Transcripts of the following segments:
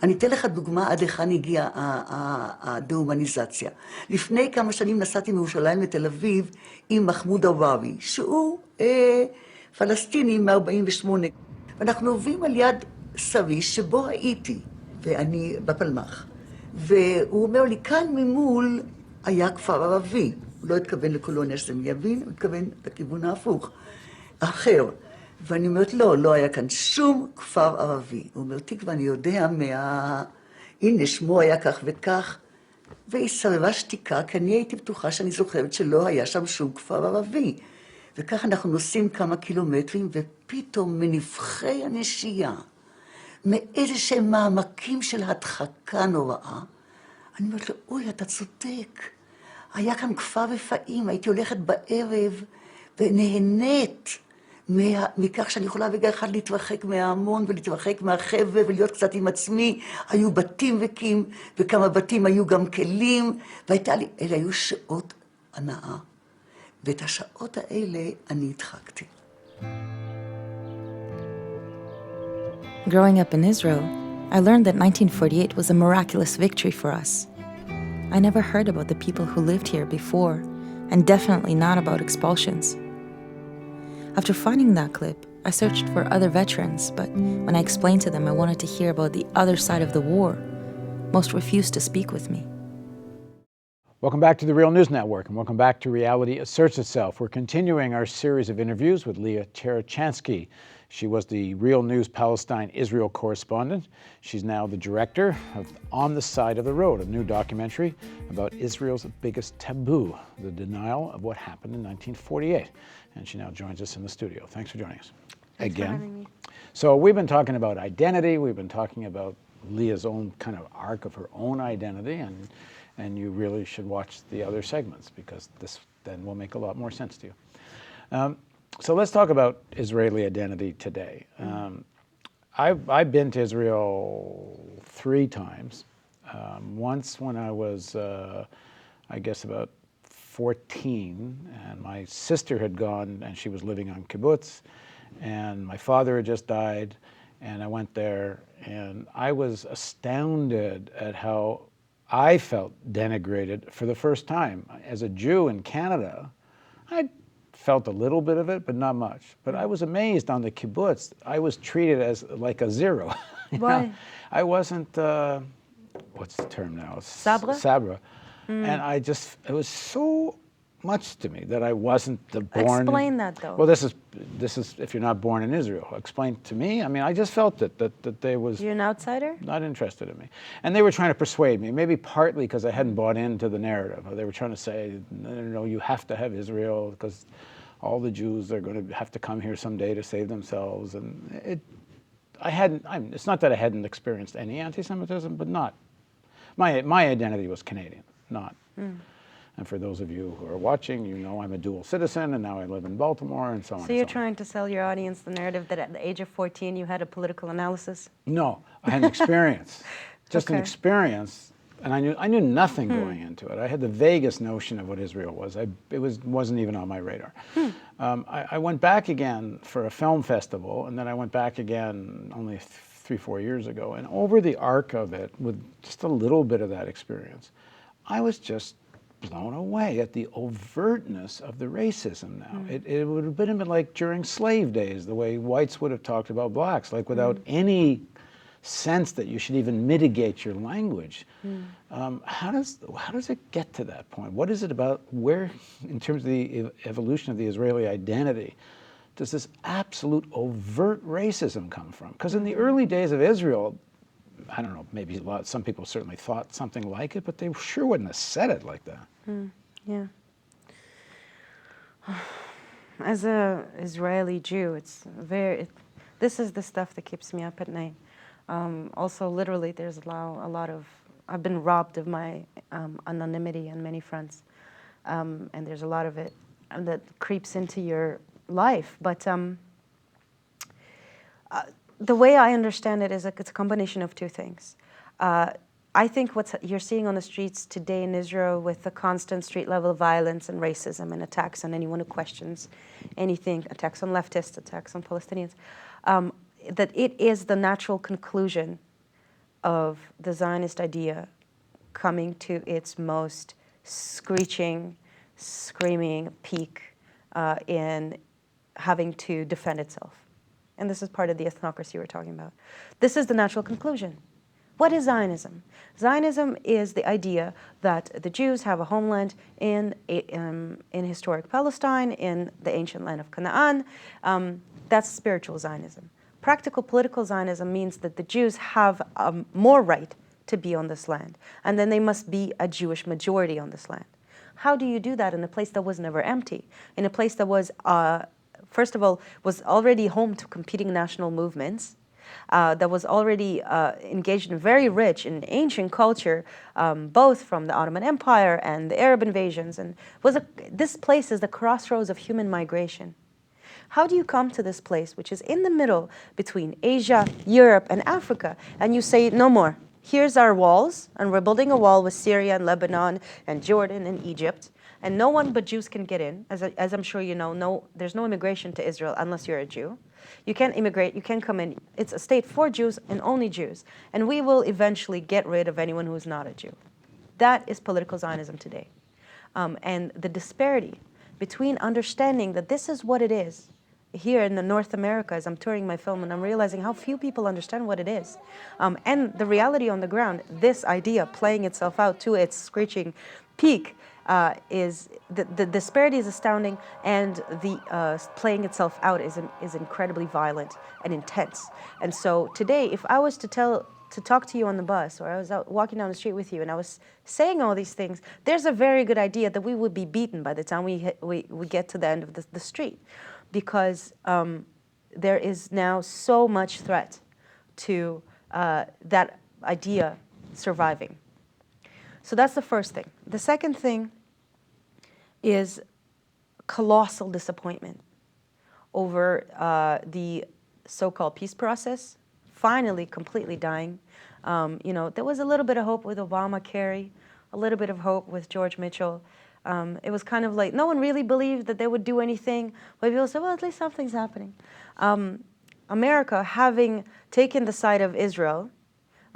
אני אתן לך דוגמה עד היכן הגיעה הדהומניזציה. לפני כמה שנים נסעתי מירושלים לתל אביב עם מחמוד עוואבי, שהוא פלסטיני מ-48. ואנחנו עוברים על יד סביש שבו הייתי, ואני בפלמח. והוא אומר לי, כאן ממול היה כפר ערבי. הוא לא התכוון לקולוניה שזה מימין, הוא התכוון לכיוון ההפוך, אחר. ואני אומרת, לא היה כאן שום כפר ערבי. הוא אומר, תקווה, אני יודע הנה, שמו היה כך וכך. והיא סרבה שתיקה, כי אני הייתי בטוחה שאני זוכרת שלא היה שם שום כפר ערבי. וכך אנחנו נוסעים כמה קילומטרים, ופתאום מנבחי הנשייה, מאיזה שהם מעמקים של הדחקה נוראה, אני אומרת לו, אוי, אתה צודק. היה כאן כפר ופעים, הייתי הולכת בערב ונהנית מכך שאני יכולה רגע אחד להתרחק מההמון ולהתרחק מהחבר'ה ולהיות קצת עם עצמי. היו בתים וקים, וכמה בתים היו גם כלים, והייתה לי, אלה היו שעות הנאה. ואת השעות האלה אני הדחקתי. Growing up in Israel, I learned that 1948 was a miraculous victory for us. I never heard about the people who lived here before, and definitely not about expulsions. After finding that clip, I searched for other veterans, but when I explained to them I wanted to hear about the other side of the war, most refused to speak with me. Welcome back to the Real News Network, and welcome back to Reality Asserts Itself. We're continuing our series of interviews with Leah Tarachansky. She was the Real News Palestine-Israel correspondent. She's now the director of On the Side of the Road, a new documentary about Israel's biggest taboo, the denial of what happened in 1948. And she now joins us in the studio. Thanks for joining us. Thanks for having me. So we've been talking about identity. We've been talking about Leah's own kind of arc of her own identity, and you really should watch the other segments because this then will make a lot more sense to you. So let's talk about Israeli identity today. I've been to Israel 3 times. Once when I was, I guess, about 14, and my sister had gone, and she was living on kibbutz, and my father had just died, and I went there, and I was astounded at how I felt denigrated for the first time. As a Jew in Canada, I felt a little bit of it, but not much. But I was amazed on the kibbutz. I was treated as like a zero. Why? I wasn't, what's the term now? Sabra? Sabra. And I just, it was so much to me that I wasn't the born. Explain that though. Well, this is if you're not born in Israel. Explain to me. I mean, I just felt that they was. You're an outsider? Not interested in me. And they were trying to persuade me, maybe partly because I hadn't bought into the narrative. They were trying to say, no, you have to have Israel because all the Jews are going to have to come here someday to save themselves. And it's not that I hadn't experienced any anti-Semitism, but not. My identity was Canadian, not. And for those of you who are watching, you know I'm a dual citizen, and now I live in Baltimore, and so on. So you're trying to sell your audience the narrative that at the age of 14 you had a political analysis? No, I had an experience, just an Okay. experience, and I knew nothing going into it. I had the vaguest notion of what Israel was. It wasn't even on my radar. I went back again for a film festival, and then I went back again only 3-4 years ago, and over the arc of it, with just a little bit of that experience, I was just blown away at the overtness of the racism now. It would have been like during slave days, the way whites would have talked about blacks, like without any sense that you should even mitigate your language. How does it get to that point? What is it about where, in terms of the evolution of the Israeli identity, does this absolute overt racism come from? Because in the early days of Israel, I don't know, maybe some people certainly thought something like it, but they sure wouldn't have said it like that. Yeah. As a Israeli Jew, this is the stuff that keeps me up at night. Also, literally, there's a lot of, I've been robbed of my anonymity on many fronts. And there's a lot of it that creeps into your life. But the way I understand it is it's a combination of 2 things. I think what you're seeing on the streets today in Israel with the constant street level violence and racism and attacks on anyone who questions anything, attacks on leftists, attacks on Palestinians, that it is the natural conclusion of the Zionist idea coming to its most screeching, screaming peak in having to defend itself. And this is part of the ethnocracy we're talking about. This is the natural conclusion. What is Zionism? Zionism is the idea that the Jews have a homeland in historic Palestine, in the ancient land of Canaan. That's spiritual Zionism. Practical political Zionism means that the Jews have more right to be on this land, and then they must be a Jewish majority on this land. How do you do that in a place that was never empty, in a place that was, first of all, was already home to competing national movements, that was already engaged in very rich and ancient culture, both from the Ottoman Empire and the Arab invasions, and this place is the crossroads of human migration. How do you come to this place, which is in the middle between Asia, Europe, and Africa, and you say, no more. Here's our walls, and we're building a wall with Syria and Lebanon and Jordan and Egypt, and no one but Jews can get in. As I'm sure you know, there's no immigration to Israel unless you're a Jew. You can't immigrate, you can't come in. It's a state for Jews and only Jews, and we will eventually get rid of anyone who's not a Jew. That is political Zionism today. And the disparity between understanding that this is what it is, here in the North America, as I'm touring my film, and I'm realizing how few people understand what it is. And the reality on the ground, this idea playing itself out to its screeching peak, is the disparity is astounding, and the playing itself out is incredibly violent and intense. And so today, if I was to talk to you on the bus, or I was out walking down the street with you and I was saying all these things, there's a very good idea that we would be beaten by the time we get to the end of the street, because there is now so much threat to that idea surviving. So that's the first thing. The second thing is colossal disappointment over the so-called peace process finally completely dying. There was a little bit of hope with Obama-Kerry, a little bit of hope with George Mitchell. It was kind of like no one really believed that they would do anything, but people said, well, at least something's happening. America, having taken the side of Israel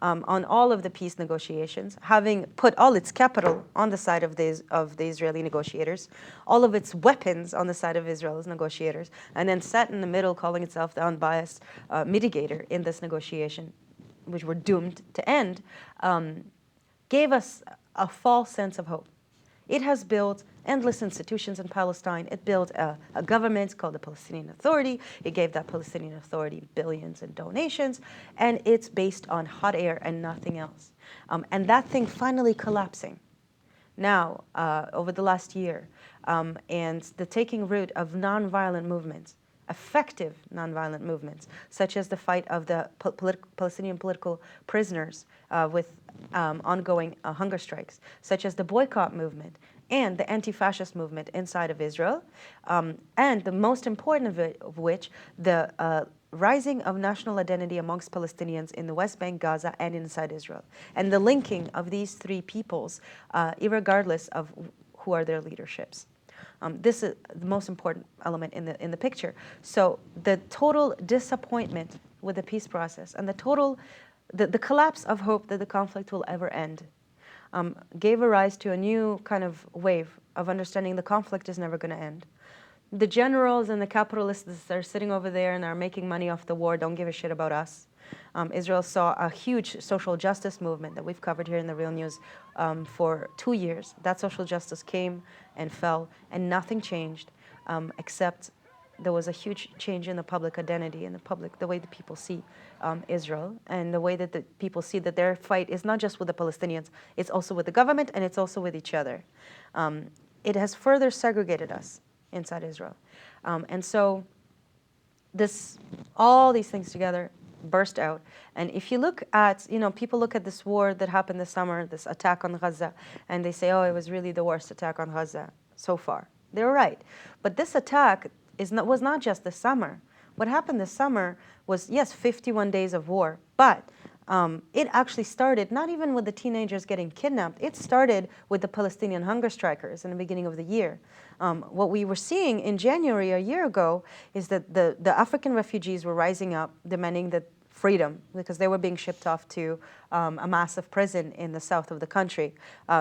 on all of the peace negotiations, having put all its capital on the side of the Israeli negotiators, all of its weapons on the side of Israel's negotiators, and then sat in the middle calling itself the unbiased mitigator in this negotiation, which were doomed to end, gave us a false sense of hope. It has built endless institutions in Palestine. It built a government called the Palestinian Authority. It gave that Palestinian Authority billions in donations, and it's based on hot air and nothing else. And that thing finally collapsing now over the last year, and the taking root of nonviolent movements, effective nonviolent movements, such as the fight of the Palestinian political prisoners with ongoing hunger strikes, such as the boycott movement and the anti-fascist movement inside of Israel, and the most important of which, the rising of national identity amongst Palestinians in the West Bank, Gaza, and inside Israel, and the linking of these three peoples, irregardless of who are their leaderships. This is the most important element in the picture. So the total disappointment with the peace process and the collapse of hope that the conflict will ever end gave a rise to a new kind of wave of understanding the conflict is never going to end. The generals and the capitalists that are sitting over there and are making money off the war don't give a shit about us. Israel saw a huge social justice movement that we've covered here in the Real News for 2 years. That social justice came and fell, and nothing changed except there was a huge change in the public identity and the way the people see Israel, and the way that the people see that their fight is not just with the Palestinians, it's also with the government, and it's also with each other. It has further segregated us inside Israel. And so all these things together burst out. And if you look at, people look at this war that happened this summer, this attack on Gaza, and they say, oh, it was really the worst attack on Gaza so far. They're right. But this attack was not just this summer. What happened this summer was, yes, 51 days of war, but it actually started not even with the teenagers getting kidnapped. It started with the Palestinian hunger strikers in the beginning of the year. What we were seeing in January a year ago is that the African refugees were rising up, demanding that freedom, because they were being shipped off to a massive prison in the south of the country,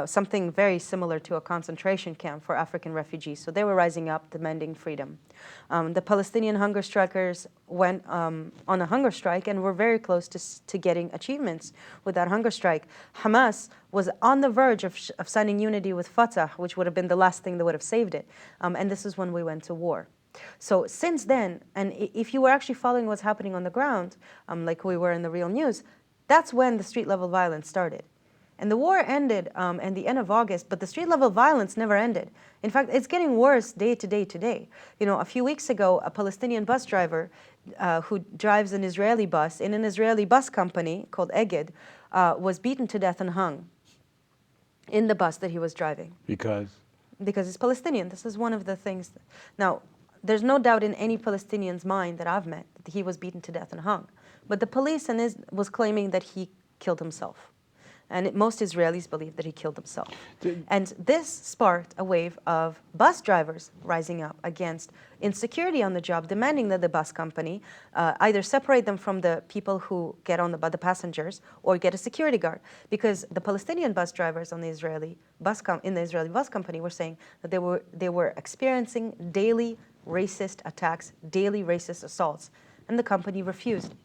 something very similar to a concentration camp for African refugees. So they were rising up, demanding freedom. The Palestinian hunger strikers went on a hunger strike and were very close to getting achievements with that hunger strike. Hamas was on the verge of signing unity with Fatah, which would have been the last thing that would have saved it. And this is when we went to war. So since then, and if you were actually following what's happening on the ground, like we were in the real news, that's when the street level violence started. And the war ended at the end of August, but the street level violence never ended. In fact, it's getting worse day to day to day. You know, a few weeks ago, a Palestinian bus driver who drives an Israeli bus in an Israeli bus company called Eged was beaten to death and hung in the bus that he was driving. Because? Because he's Palestinian. This is one of the things. Now, there's no doubt in any Palestinian's mind that I've met that he was beaten to death and hung. But the police was claiming that he killed himself. And most Israelis believe that he killed himself. And this sparked a wave of bus drivers rising up against insecurity on the job, demanding that the bus company either separate them from the people who get on the passengers or get a security guard. Because the Palestinian bus drivers on the Israeli bus company were saying that they were experiencing daily racist attacks, daily racist assaults, and the company refused.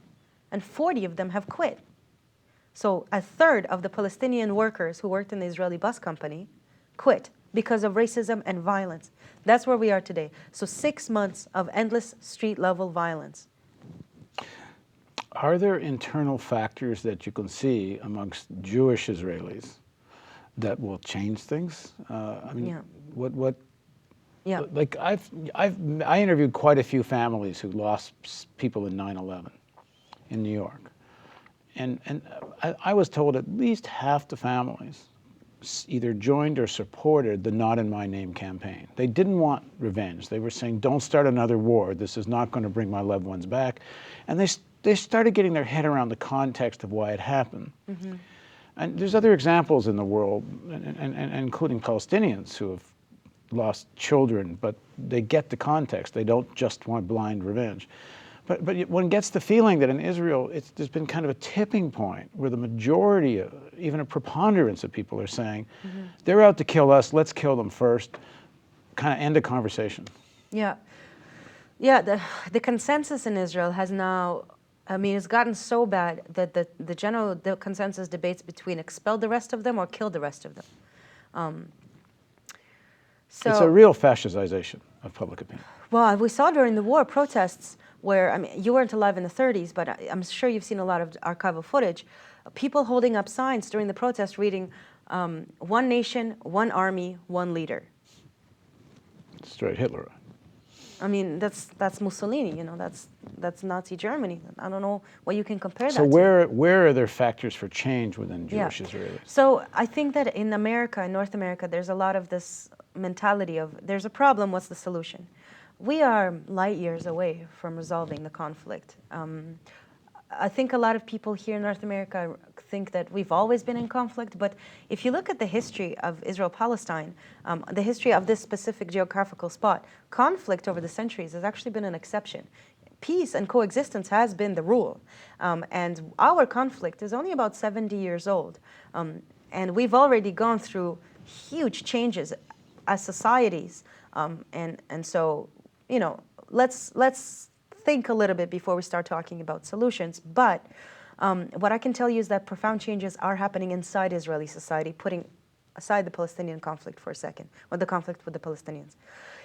And 40 of them have quit. So a third of the Palestinian workers who worked in the Israeli bus company quit because of racism and violence. That's where we are today. So 6 months of endless street-level violence. Are there internal factors that you can see amongst Jewish Israelis that will change things? I mean, what? Yeah. Like I interviewed quite a few families who lost people in 9/11 in New York. And I was told at least half the families either joined or supported the Not in My Name campaign. They didn't want revenge. They were saying, don't start another war. This is not going to bring my loved ones back. And they started getting their head around the context of why it happened. Mm-hmm. And there's other examples in the world, and including Palestinians who have lost children, but they get the context. They don't just want blind revenge. But one gets the feeling that in Israel, there's been kind of a tipping point where the majority, even a preponderance of people are saying, they're out to kill us, let's kill them first, kind of end the conversation. Yeah. Yeah, the consensus in Israel has now, I mean, it's gotten so bad that the consensus debates between expel the rest of them or kill the rest of them. So it's a real fascization of public opinion. Well, we saw during the war protests where, I mean, you weren't alive in the 30s, but I'm sure you've seen a lot of archival footage. People holding up signs during the protest reading, one nation, one army, one leader. Straight Hitler. I mean, that's Mussolini, you know, that's Nazi Germany. I don't know what you can compare that So to. where are there factors for change within Jewish Israelis? So I think that in America, in North America, there's a lot of this mentality of, there's a problem, what's the solution? We are light years away from resolving the conflict. I think a lot of people here in North America think that we've always been in conflict, but if you look at the history of Israel-Palestine, the history of this specific geographical spot, conflict over the centuries has actually been an exception. Peace and coexistence has been the rule. And our conflict is only about 70 years old. And we've already gone through huge changes as societies. And so, you know, let's think a little bit before we start talking about solutions. But what I can tell you is that profound changes are happening inside Israeli society, putting aside the Palestinian conflict for a second, or the conflict with the Palestinians.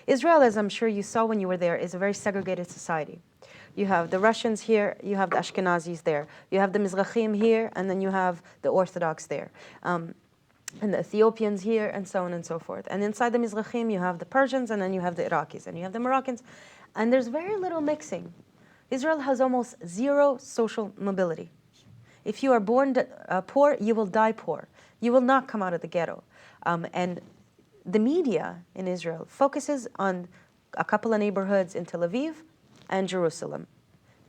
Israel, as I'm sure you saw when you were there, is a very segregated society. You have the Russians here, you have the Ashkenazis there, you have the Mizrahim here, and then you have the Orthodox there. And the Ethiopians here, and so on and so forth. And inside the Mizrahim, you have the Persians, and then you have the Iraqis, and you have the Moroccans. And there's very little mixing. Israel has almost zero social mobility. If you are born poor, you will die poor. You will not come out of the ghetto. And the media in Israel focuses on a couple of neighborhoods in Tel Aviv and Jerusalem.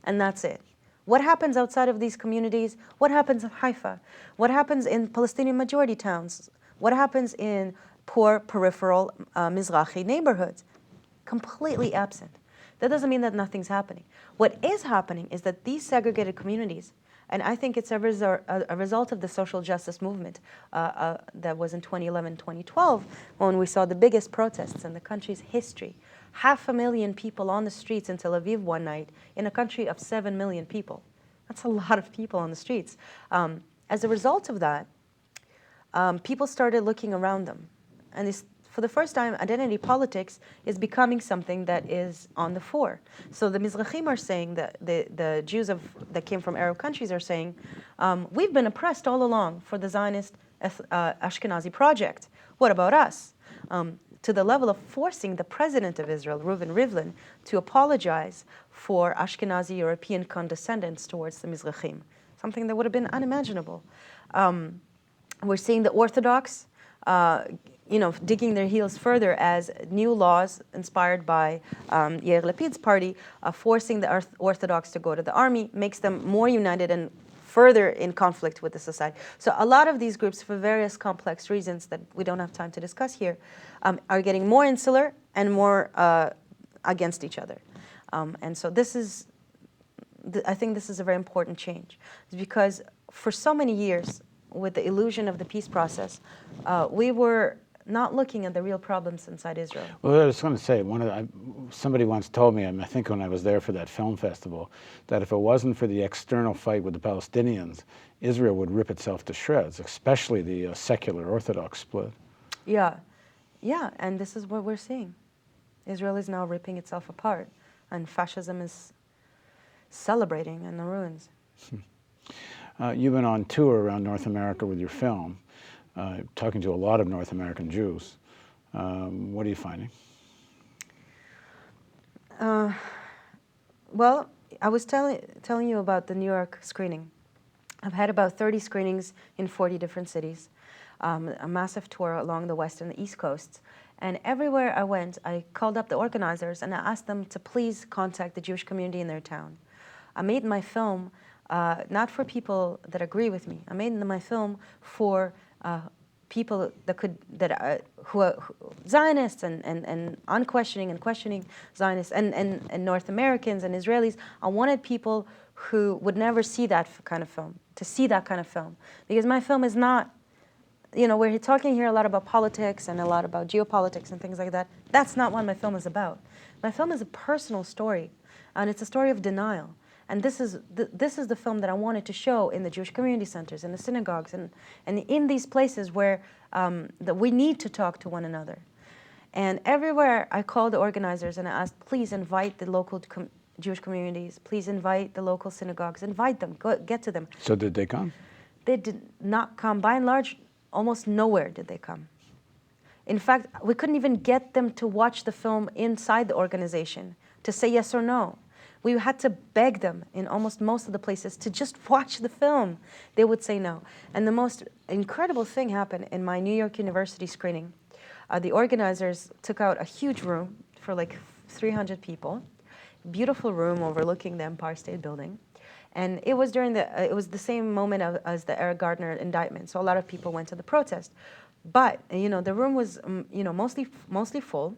And that's it. What happens outside of these communities? What happens in Haifa? What happens in Palestinian majority towns? What happens in poor peripheral Mizrahi neighborhoods? Completely absent. That doesn't mean that nothing's happening. What is happening is that these segregated communities, and I think it's a result of the social justice movement that was in 2011, 2012, when we saw the biggest protests in the country's history. 500,000 people on the streets in Tel Aviv one night in a country of 7 million people. That's a lot of people on the streets. As a result of that, people started looking around them. And for the first time, identity politics is becoming something that is on the fore. So the Mizrahim are saying, that the Jews that came from Arab countries are saying, we've been oppressed all along for the Zionist Ashkenazi project. What about us? To the level of forcing the president of Israel, Reuven Rivlin, to apologize for Ashkenazi European condescendence towards the Mizrahim, something that would have been unimaginable. We're seeing the Orthodox, digging their heels further as new laws inspired by Yair Lapid's party, forcing the Orthodox to go to the army, makes them more united and further in conflict with the society. So a lot of these groups, for various complex reasons that we don't have time to discuss here, are getting more insular and more against each other. And so I think this is a very important change, because for so many years, with the illusion of the peace process, we were not looking at the real problems inside Israel. Well, I was going to say, somebody once told me, I think when I was there for that film festival, that if it wasn't for the external fight with the Palestinians, Israel would rip itself to shreds, especially the secular Orthodox split. Yeah, and this is what we're seeing. Israel is now ripping itself apart, and fascism is celebrating in the ruins. You've been on tour around North America with your film, talking to a lot of North American Jews. What are you finding? Well, I was telling you about the New York screening. I've had about 30 screenings in 40 different cities, a massive tour along the West and the East Coasts. And everywhere I went, I called up the organizers and I asked them to please contact the Jewish community in their town. I made my film not for people that agree with me. I made my film for people who are Zionists and unquestioning and questioning Zionists and North Americans and Israelis. I wanted people who would never see that kind of film to see that kind of film, because my film is not, we're talking here a lot about politics and a lot about geopolitics and things like that. That's not what my film is about. My film is a personal story, and it's a story of denial. And this is the film that I wanted to show in the Jewish community centers, in the synagogues, and in these places where that we need to talk to one another. And everywhere I called the organizers and I asked, please invite the local Jewish communities, please invite the local synagogues, invite them, get to them. So did they come? They did not come. By and large, almost nowhere did they come. In fact, we couldn't even get them to watch the film inside the organization, to say yes or no. We had to beg them in almost most of the places to just watch the film. They would say no. And the most incredible thing happened in my New York University screening. The organizers took out a huge room for like 300 people, beautiful room overlooking the Empire State Building. And it was it was the same moment as the Eric Gardner indictment. So a lot of people went to the protest. But, the room was, mostly full.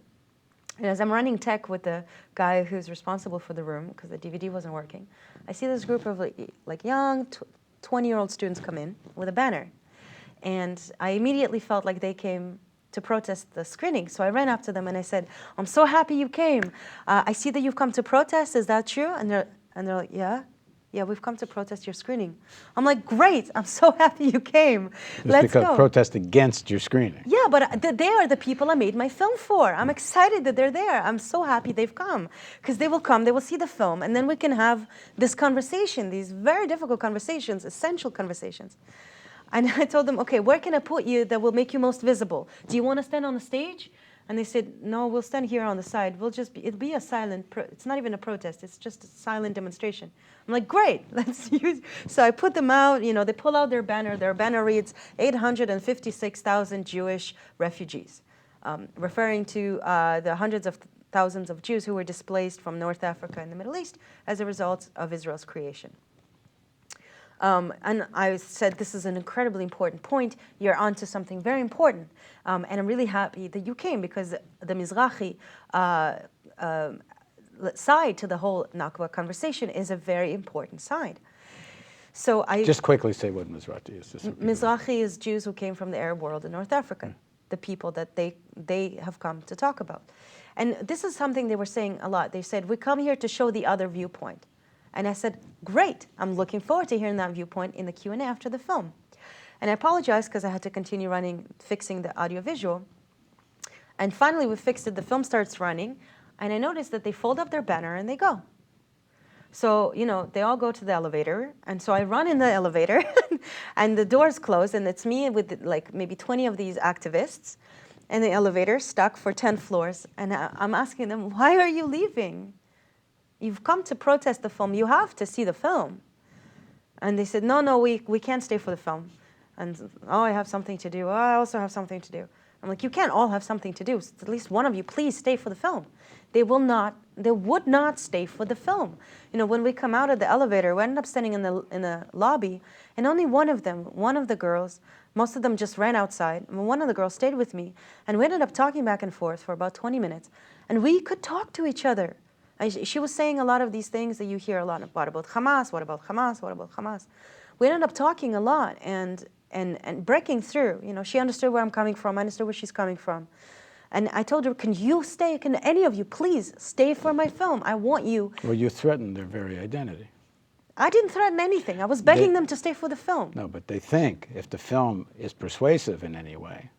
And as I'm running tech with the guy who's responsible for the room, because the DVD wasn't working, I see this group of like young 20-year-old students come in with a banner. And I immediately felt like they came to protest the screening. So I ran up to them and I said, I'm so happy you came. I see that you've come to protest. Is that true? And they're like, yeah. Yeah, we've come to protest your screening. I'm like, great, I'm so happy you came. Let's go. Protest against your screening. Yeah, but they are the people I made my film for. I'm excited that they're there. I'm so happy they've come. Because they will come, they will see the film, and then we can have this conversation, these very difficult conversations, essential conversations. And I told them, okay, where can I put you that will make you most visible? Do you want to stand on the stage? And they said, no, we'll stand here on the side. It'll be a silent, it's not even a protest, it's just a silent demonstration. I'm like, great, let's use. So I put them out, they pull out their banner. Their banner reads 856,000 Jewish refugees, referring to the hundreds of thousands of Jews who were displaced from North Africa and the Middle East as a result of Israel's creation. And I said, this is an incredibly important point. You're onto something very important. And I'm really happy that you came, because the Mizrahi, side to the whole Nakba conversation is a very important side. So Just quickly say what Mizrahi is. Mizrahi is Jews who came from the Arab world in North Africa, the people that they have come to talk about. And this is something they were saying a lot. They said, we come here to show the other viewpoint. And I said, great, I'm looking forward to hearing that viewpoint in the Q&A after the film. And I apologize because I had to continue fixing the audio-visual. And finally we fixed it, the film starts running, and I noticed that they fold up their banner and they go. So, you know, they all go to the elevator, and so I run in the elevator, and the doors close, and it's me with like maybe 20 of these activists in the elevator, stuck for 10 floors, and I'm asking them, why are you leaving? You've come to protest the film, you have to see the film. And they said, no, we can't stay for the film. And, oh, I have something to do, oh, I also have something to do. I'm like, you can't all have something to do, so at least one of you, please stay for the film. They would not stay for the film. You know, when we come out of the elevator, we ended up standing in the lobby, and only one of the girls, most of them just ran outside, and one of the girls stayed with me, and we ended up talking back and forth for about 20 minutes, and we could talk to each other. She was saying a lot of these things that you hear a lot about Hamas, what about Hamas, what about Hamas? We ended up talking a lot and breaking through. You know, she understood where I'm coming from, I understood where she's coming from. And I told her, can you stay? Can any of you please stay for my film? I want you. Well, you threatened their very identity. I didn't threaten anything. I was begging them to stay for the film. No, but they think if the film is persuasive in any way,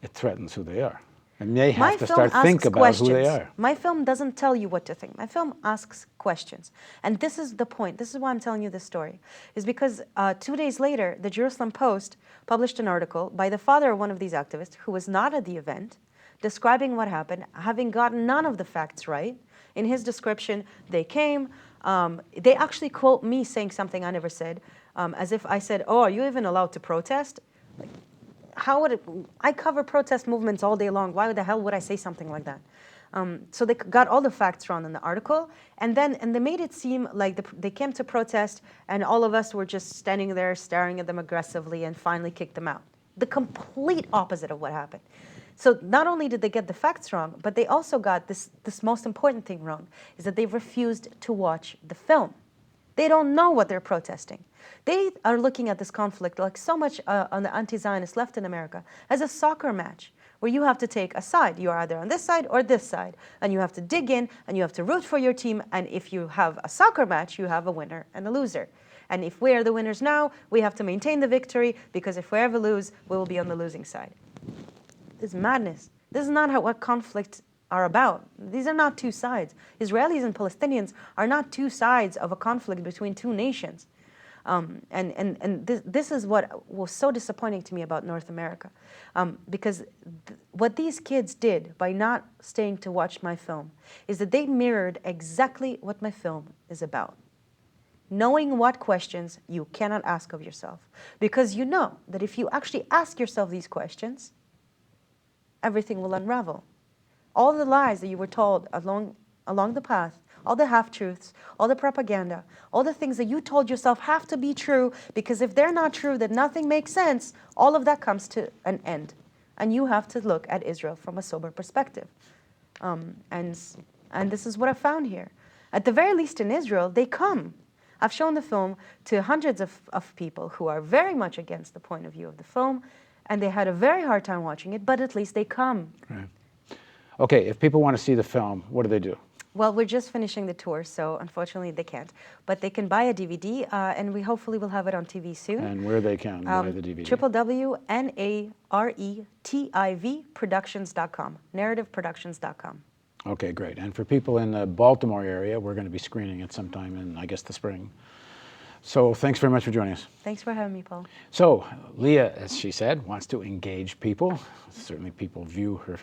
it threatens who they are. And they have to start think about who they are. My film doesn't tell you what to think. My film asks questions. And this is the point. This is why I'm telling you this story. Is because 2 days later, the Jerusalem Post published an article by the father of one of these activists who was not at the event, describing what happened, having gotten none of the facts right. In his description, they came. They actually quote me saying something I never said, as if I said, oh, are you even allowed to protest? Like, how would it, I cover protest movements all day long. Why the hell would I say something like that? So they got all the facts wrong in the article, and they made it seem like they came to protest and all of us were just standing there staring at them aggressively and finally kicked them out. The complete opposite of what happened. So not only did they get the facts wrong, but they also got this most important thing wrong, is that they refused to watch the film. They don't know what they're protesting. They are looking at this conflict, like so much on the anti-Zionist left in America, as a soccer match, where you have to take a side. You are either on this side or this side, and you have to dig in, and you have to root for your team, and if you have a soccer match, you have a winner and a loser. And if we are the winners now, we have to maintain the victory, because if we ever lose, we will be on the losing side. This is madness. This is not what conflicts are about. These are not two sides. Israelis and Palestinians are not two sides of a conflict between two nations. This is what was so disappointing to me about North America. Because what these kids did by not staying to watch my film is that they mirrored exactly what my film is about. Knowing what questions you cannot ask of yourself. Because you know that if you actually ask yourself these questions, everything will unravel. All the lies that you were told along the path, all the half-truths, all the propaganda, all the things that you told yourself have to be true, because if they're not true, then nothing makes sense, all of that comes to an end. And you have to look at Israel from a sober perspective. And this is what I found here. At the very least in Israel, they come. I've shown the film to hundreds of people who are very much against the point of view of the film, and they had a very hard time watching it, but at least they come. Right. Okay, if people want to see the film, what do they do? Well, we're just finishing the tour, so unfortunately they can't. But they can buy a DVD, and we hopefully will have it on TV soon. And where they can buy the DVD? www.naretivproductions.com, narrativeproductions.com. Okay, great. And for people in the Baltimore area, we're going to be screening it sometime in, I guess, the spring. So thanks very much for joining us. Thanks for having me, Paul. So Leah, as she said, wants to engage people. Certainly people view her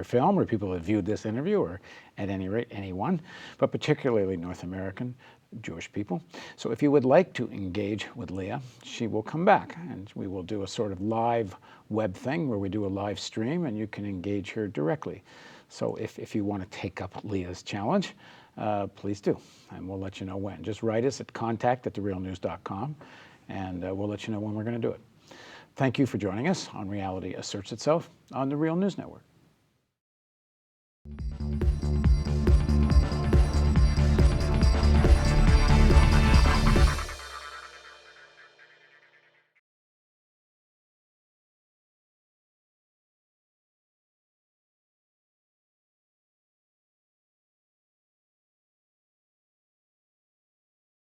film, or people have viewed this interview, or at any rate, anyone, but particularly North American Jewish people. So if you would like to engage with Leah, she will come back, and we will do a sort of live web thing where we do a live stream, and you can engage her directly. So if you want to take up Leah's challenge, please do, and we'll let you know when. Just write us at contact@therealnews.com, and we'll let you know when we're going to do it. Thank you for joining us on Reality Asserts Itself on the Real News Network.